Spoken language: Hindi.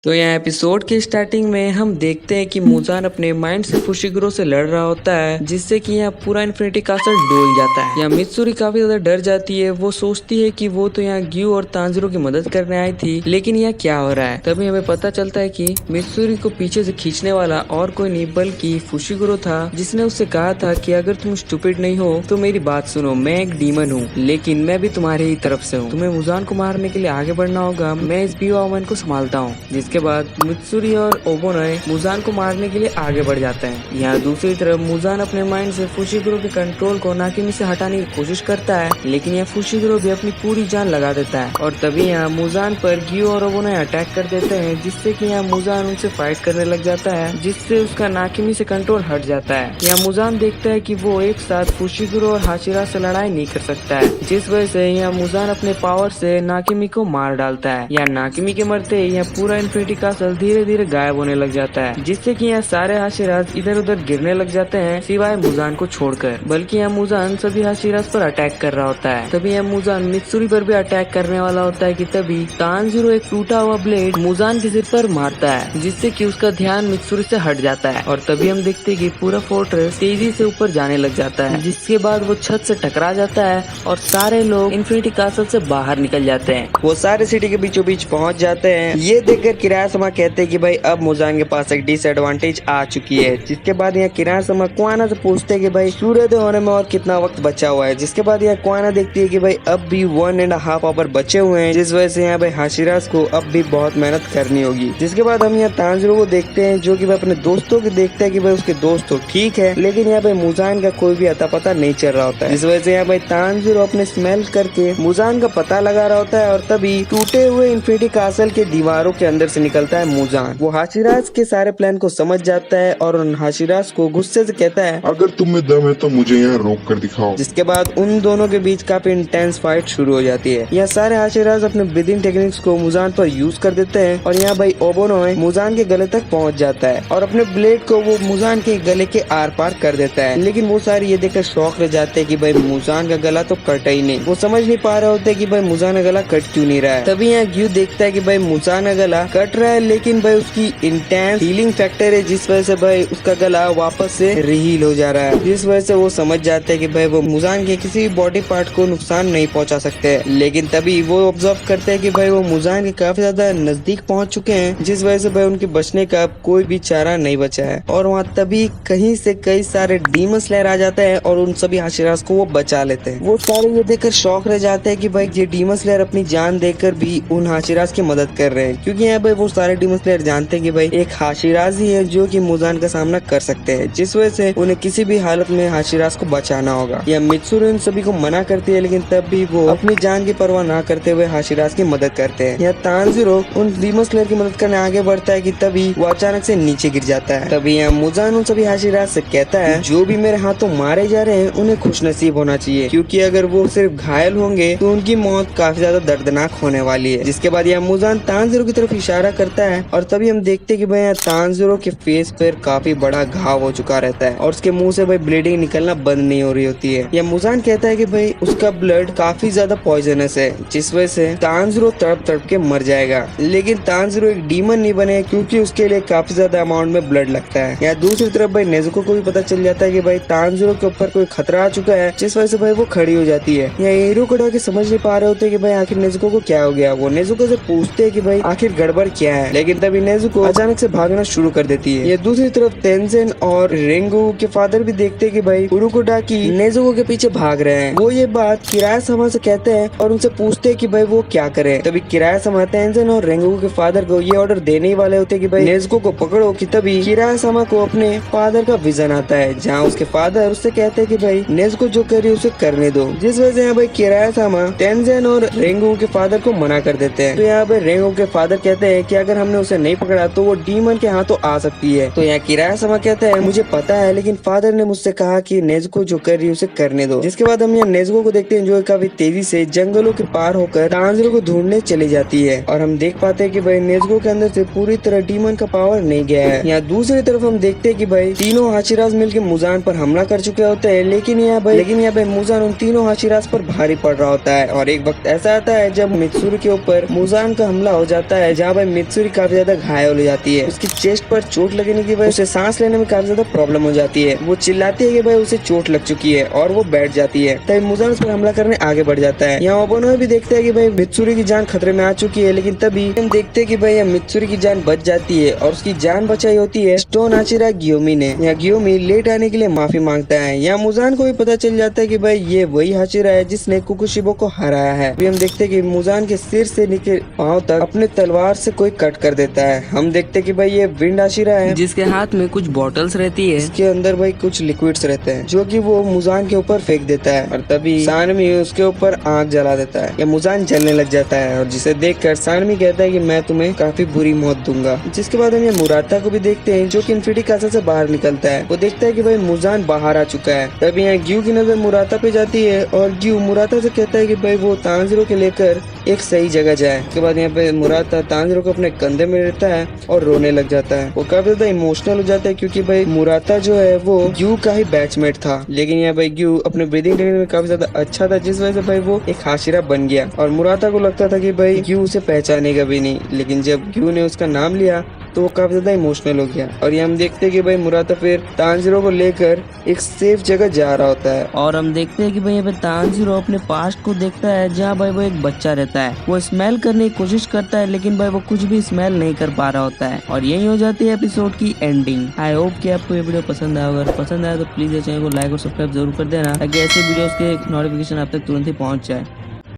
तो यहाँ एपिसोड के स्टार्टिंग में हम देखते हैं कि मुजान अपने माइंड से फुशिगुरो से लड़ रहा होता है, जिससे कि यहाँ पूरा इन्फिनिटी कासल डूब जाता है। यहाँ मित्सुरी काफी ज्यादा डर जाती है। वो सोचती है कि वो तो यहाँ ग्यू और तांजिरो की मदद करने आई थी, लेकिन यहाँ क्या हो रहा है। तभी हमें पता चलता है कि मित्सुरी को पीछे से खींचने वाला और कोई नहीं बल्कि फुशिगुरो था, जिसने उससे कहा था कि अगर तुम स्टूपिड नहीं हो तो मेरी बात सुनो, मैं एक डीमन हूँ, लेकिन मैं भी तुम्हारी ही तरफ से हूँ। तुम्हें मुजान को मारने के लिए आगे बढ़ना होगा, मैं इस बीवामन को संभालता हूँ। जिसके बाद मित्सुरी और ओबोनोए मुजान को मारने के लिए आगे बढ़ जाते हैं। यहाँ दूसरी तरफ मुजान अपने माइंड से फुशिगुरो के कंट्रोल को नाकिमी से हटाने की कोशिश करता है, लेकिन यहाँ फुशिगुरो भी अपनी पूरी जान लगा देता है और तभी यहाँ मुजान पर ग्यू और ओबोनोए अटैक कर देते हैं, जिससे कि यहाँ मुजान उनसे फाइट करने लग जाता है, जिससे उसका नाकिमी से कंट्रोल हट जाता है। यहाँ मुजान देखता है कि वो एक साथ फुशिगुरो और हाशिरा से लड़ाई नहीं कर सकता है, जिस वजह से यहाँ मुजान अपने पावर से नाकिमी को मार डालता है। यहाँ नाकिमी के मरते यहाँ पूरा इन्फिनिटी कासल धीरे धीरे गायब होने लग जाता है, जिससे कि यहाँ सारे हाशिराज इधर उधर गिरने लग जाते हैं सिवाय मुजान को छोड़कर। बल्कि यहाँ मुजान सभी हाशिराज पर अटैक कर रहा होता है। तभी यहाँ मुजान मित्सुरी पर भी अटैक करने वाला होता है कि तभी तांजिरो एक टूटा हुआ ब्लेड मुजान के सिर पर मारता है, जिससे कि उसका ध्यान मित्सुरी से हट जाता है और तभी हम देखते हैं कि पूरा फोर्ट्रेस तेजी से ऊपर जाने लग जाता है, जिसके बाद वो छत से टकरा जाता है और सारे लोग इन्फिनिटी कासल से बाहर निकल जाते हैं। वो सारे सिटी के बीचों बीच पहुंच जाते हैं। ये देखकर किराया कहते हैं कि भाई अब मुजान के पास एक डिसएडवांटेज आ चुकी है। जिसके बाद यहाँ किराया क्वाना से पूछते हैं कि भाई सूर्योदय होने में और कितना वक्त बचा हुआ है। जिसके बाद यहाँ क्वाना देखती है कि भाई अब भी 1.5 आवर बचे हुए हैं, जिस वजह से यहाँ भाई हाशिराज को अब भी बहुत मेहनत करनी होगी। जिसके बाद हम यहाँ तांजिरो को देखते हैं, जो कि भाई अपने दोस्तों को देखते हैं कि भाई उसके दोस्त तो ठीक है, लेकिन यहाँ भाई मुजान का कोई भी अता पता नहीं चल रहा होता है। जिस वजह से यहाँ भाई तांजिरो अपने स्मेल करके मुजान का पता लगा रहा होता है और तभी टूटे हुए इन्फिनिटी कासल के दीवारों के अंदर से निकलता है मुजान। वो हाशिराज के सारे प्लान को समझ जाता है और उन हाशिराज को गुस्से से कहता है, अगर तुम में दम है तो मुझे यहाँ रोक कर दिखाओ। जिसके बाद उन दोनों के बीच काफी इंटेंस फाइट शुरू हो जाती है। यह सारे हाशिराज अपने ब्रीदिंग टेक्निक्स को मुजान पर यूज कर देते हैं और यहाँ भाई ओबोनोए मुजान के गले तक पहुँच जाता है और अपने ब्लेड को वो मुजान के गले के आर पार कर देता है। लेकिन वो सारे ये देखकर शौक रह जाते हैं कि भाई मुजान का गला तो कटा ही नहीं। वो समझ नहीं पा रहे होते कि भाई मुजान का गला कट क्यों नहीं रहा है। तभी यहाँ ग्यू देखता है कि भाई मुजान का गला कट रहा है, लेकिन भाई उसकी इंटेंस हीलिंग फैक्टर है, जिस वजह से भाई उसका गला वापस से रीहील हो जा रहा है। जिस वजह से वो समझ जाते हैं कि भाई वो मुजान के किसी भी बॉडी पार्ट को नुकसान नहीं पहुंचा सकते। लेकिन तभी वो ऑब्जर्व करते हैं कि भाई वो मुजान के काफी ज्यादा नजदीक पहुंच चुके हैं, जिस वजह से भाई उनके बचने का कोई भी चारा नहीं बचा है। और वहाँ तभी कहीं से कई सारे डीमन स्लेयर आ जाते हैं और उन सभी हाशिराज को वो बचा लेते हैं। वो सारे ये देखकर शौक रह जाते हैं कि भाई ये डीमन स्लेयर अपनी जान देकर भी उन हाशिराज की मदद कर रहे हैं, क्योंकि यहाँ भाई वो सारे डीमन स्लेयर जानते हैं कि भाई एक हाशिराज ही है जो कि मुजान का सामना कर सकते हैं, जिस वजह से उन्हें किसी भी हालत में हाशिराज को बचाना होगा। यह मित्सुरी उन सभी को मना करती है, लेकिन तब भी वो अपनी जान की परवाह ना करते हुए हाशिराज की मदद करते हैं। यह तांजिरो उन डीमन स्लेयर की मदद करने आगे बढ़ता है कि तभी वो अचानक से नीचे गिर जाता है। तभी यहाँ मुजान उन सभी हाशिराज से कहता है, जो भी मेरे हाथों मारे जा रहे हैं उन्हें खुश नसीब होना चाहिए, क्योंकि अगर वो सिर्फ घायल होंगे तो उनकी मौत काफी ज्यादा दर्दनाक होने वाली है। जिसके बाद यह मुजान तांजिरो की तरफ इशारा करता है और तभी हम देखते हैं कि भाई तांजिरो के फेस पर काफी बड़ा घाव हो चुका रहता है और उसके मुंह से भाई ब्लीडिंग निकलना बंद नहीं हो रही होती है। यह मुजान कहता है कि भाई उसका ब्लड काफी ज्यादा पॉइजनस है, जिस वजह से तांजिरो तड़प तड़प के मर जाएगा। लेकिन तांजिरो एक डीमन नहीं बने, क्योंकि उसके लिए काफी ज्यादा अमाउंट में ब्लड लगता है। या दूसरी तरफ भाई नेजुको को भी पता चल जाता है कि भाई तांजिरो के ऊपर कोई खतरा आ चुका है, जिस वजह से भाई वो खड़ी हो जाती है। या हीरो को के समझ नहीं पा रहे होते कि भाई आखिर नेजुको को क्या हो गया। वो नेजुको से पूछते हैं कि भाई आखिर गड़बड़ क्या है, लेकिन तभी नेजुको अचानक से भागना शुरू कर देती है। ये दूसरी तरफ तेंजेन और रेंगू के फादर भी देखते हैं कि भाई उरुकोडाकी नेजुको के पीछे भाग रहे हैं। वो ये बात किराया समा से कहते हैं और उनसे पूछते हैं कि भाई वो क्या करे। तभी किराया समा तेंजेन और रेंगू के फादर को ये ऑर्डर देने ही वाले होते हैं कि भाई नेजुको को पकड़ो। कि तभी किराया समा को अपने फादर का विजन आता है, जहाँ उसके फादर उससे कहते हैं कि भाई नेजुको जो कर रही है उसे करने दो। जिस वजह से यहाँ भाई किराया समा तेंजेन और रेंगू के फादर को मना कर देते हैं। तो यहाँ पे रेंगू के फादर कहते हैं कि अगर हमने उसे नहीं पकड़ा तो वो डीमन के हाथों आ सकती है। तो यहाँ किराया समा कहता है, मुझे पता है, लेकिन फादर ने मुझसे कहा कि नेजुको जो कर रही है उसे करने दो। जिसके बाद हम यहाँ नेजुको को देखते हैं, जो काफी तेजी से जंगलों के पार होकर तांजिरो को ढूंढने चली जाती है और हम देख पाते हैं कि भाई नेजुको के अंदर से पूरी तरह डीमन का पावर नहीं गया है। यहाँ दूसरी तरफ हम देखते हैं कि भाई तीनों हाशिराज मिलकर मुजान पर हमला कर चुके होते हैं, लेकिन यहाँ भाई मुजान उन तीनों हाशिराज पर भारी पड़ रहा होता है। और एक वक्त ऐसा आता है जब मित्सुरी के ऊपर मुजान का हमला हो जाता है, जहाँ भाई मित्सुरी काफी ज्यादा घायल हो जाती है। उसकी चेस्ट पर चोट लगने की वजह से सांस लेने में काफी ज्यादा प्रॉब्लम हो जाती है। वो चिल्लाती है कि भाई उसे चोट लग चुकी है और वो बैठ जाती है। तभी मुजान उस पर हमला करने आगे बढ़ जाता है। यहाँ ओबोनो भी देखता है कि भाई मित्सुरी की जान खतरे में आ चुकी है, लेकिन तभी हम देखते हैं कि भाई मित्सुरी की जान बच जाती है और उसकी जान बचाई होती है स्टोन हाशिरा गियोमी ने। यहाँ गियोमी लेट आने के लिए माफी मांगता है। यहाँ मुजान को भी पता चल जाता है कि भाई ये वही हाशिरा है जिसने कुकुशिबो को हराया है। अभी हम देखते हैं कि मुजान के सिर से लेकर पांव तक अपने तलवार से कोई कट कर देता है। हम देखते हैं कि भाई ये विंड हाशिरा है जिसके हाथ में कुछ बॉटल्स रहती है, इसके अंदर भाई कुछ लिक्विड्स रहते हैं जो कि वो मुजान के ऊपर फेंक देता है और तभी सानमी उसके ऊपर आग जला देता है। या मुजान जलने लग जाता है और जिसे देखकर सानमी कहता है कि मैं तुम्हें काफी बुरी मौत दूंगा। जिसके बाद हम ये मुराता को भी देखते हैं जो कि इन्फिनिटी कासल से बाहर निकलता है। वो देखता है कि भाई मुजान बाहर आ चुका है। तभी यहाँ ग्यू की नजर मुराता पे जाती है और ग्यू मुराता से कहता है कि भाई वो तांजिरो के लेकर एक सही जगह जाए। उसके बाद यहाँ पे मुराता तांजिरो को अपने कंधे में लेता है और रोने लग जाता है। वो काफी ज्यादा इमोशनल हो जाता है क्योंकि भाई मुराता जो है वो ग्यू का ही बैचमेट था, लेकिन यहाँ भाई ग्यू अपने ब्रीदिंग टेक्निक में काफी ज्यादा अच्छा था जिस वजह से भाई वो एक हाशिरा बन गया। और मुराता को लगता था कि भाई ग्यू उसे पहचानेगा भी नहीं, लेकिन जब ग्यू ने उसका नाम लिया तो वो काफी ज्यादा इमोशनल हो गया। और ये हम देखते हैं कि भाई मुराता फिर तांजिरो को लेकर एक सेफ जगह जा रहा होता है। और हम देखते हैं कि भाई यहाँ पे तांजिरो अपने पास्ट को देखता है जहाँ भाई वो एक बच्चा रहता है। वो स्मेल करने की कोशिश करता है लेकिन भाई वो कुछ भी स्मेल नहीं कर पा रहा होता है। और यही हो जाती है एपिसोड की एंडिंग। आई होप कि आपको ये वीडियो पसंद आया। अगर पसंद आया तो प्लीज ये चैनल को लाइक और सब्सक्राइब जरूर कर देना ताकि ऐसे वीडियोस के नोटिफिकेशन आप तक तुरंत ही पहुंच जाए।